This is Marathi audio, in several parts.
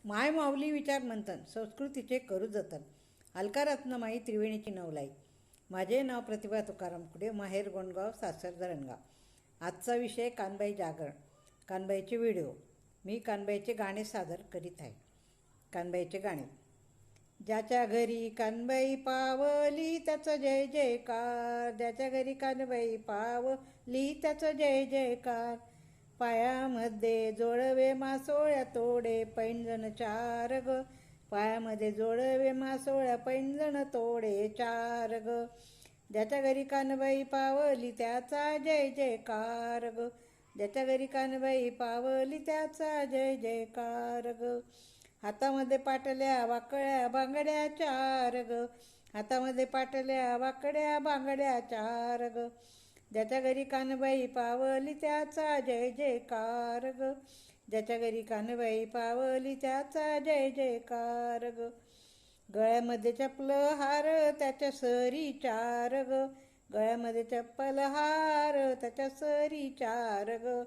माय माऊली विचार मंथन संस्कृतीचे करू जतन. अलका रत्नमाई त्रिवेणीची नवलाई. माझे नाव प्रतिभा तुकाराम कुडे, माहेर गोंडगाव, सासर धरणगाव. आजचा विषय कानबाई जागरण. कानबाईचे व्हिडिओ. मी कानबाईचे गाणे सादर करीत आहे. कानबाईचे गाणे. ज्याच्या घरी कानबाई पावली त्याचं जय जयकार. ज्याच्या घरी कानबाई पावली त्याचं जय जयकार. पायामध्ये जोडवे मासोळ्या तोडे पैंजण चार ग. पायामध्ये जोडवे मासोळ्या पैंजण तोडे चार ग. ज्याच्या घरी कानबाई पावली त्याचा जय जयकार ग. ज्याच्या घरी कानबाई पावली त्याचा जय जयकार ग. हातामध्ये पाटल्या वाकड्या बांगड्या चार ग. हातामध्ये पाटल्या वाकड्या बांगड्या चार ग. ज्याच्या घरी कानबाई पावली त्याचा जय जयकार ग. ज्याच्या घरी कानबाई पावली त्याचा जय जयकार ग. गळ्यामध्ये चप्पल हार त्याच्या सरी चार ग. गळ्यामध्ये चप्पल हार त्याच्या सरी चार ग.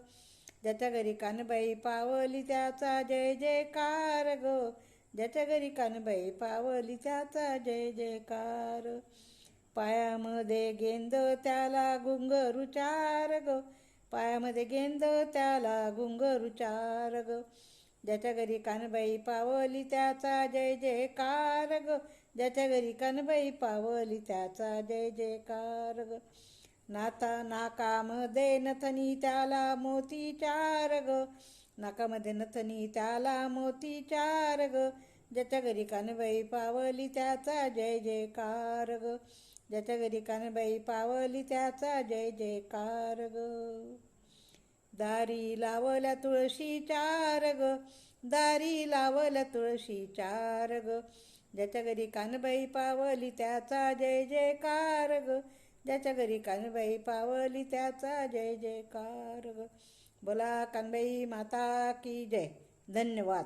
ज्याच्या घरी कानबाई पावली त्याचा जय जयकार ग. ज्याच्या घरी कानबाई पावली त्याचा जय जयकार. पायामध्ये गेंद त्याला घुंगरू चार ग. पायामध्ये गेंद त्याला घुंगरू चार ग. ज्याच्या घरी कानबाई पावली त्याचा जय जयकार ग. ज्याच्या घरी कानबाई पावली त्याचा जय जयकार ग. नाकामध्ये नथनी त्याला मोती चार ग. नाकामध्ये नथनी त्याला मोती चार ग. ज्याच्या घरी कानबाई पावली त्याचा जय जयकार ग. ज्याच्या घरी कानबाई पावली त्याचा जय जयकार ग. दारी लावल्या तुळशी चार ग. दारी लावल्या तुळशी चार ग. ज्याच्या घरी कानबाई पावली त्याचा जय जयकार ग. ज्याच्या घरी कानबाई पावली त्याचा जय जयकार ग. बोला कानबाई माता की जय. धन्यवाद.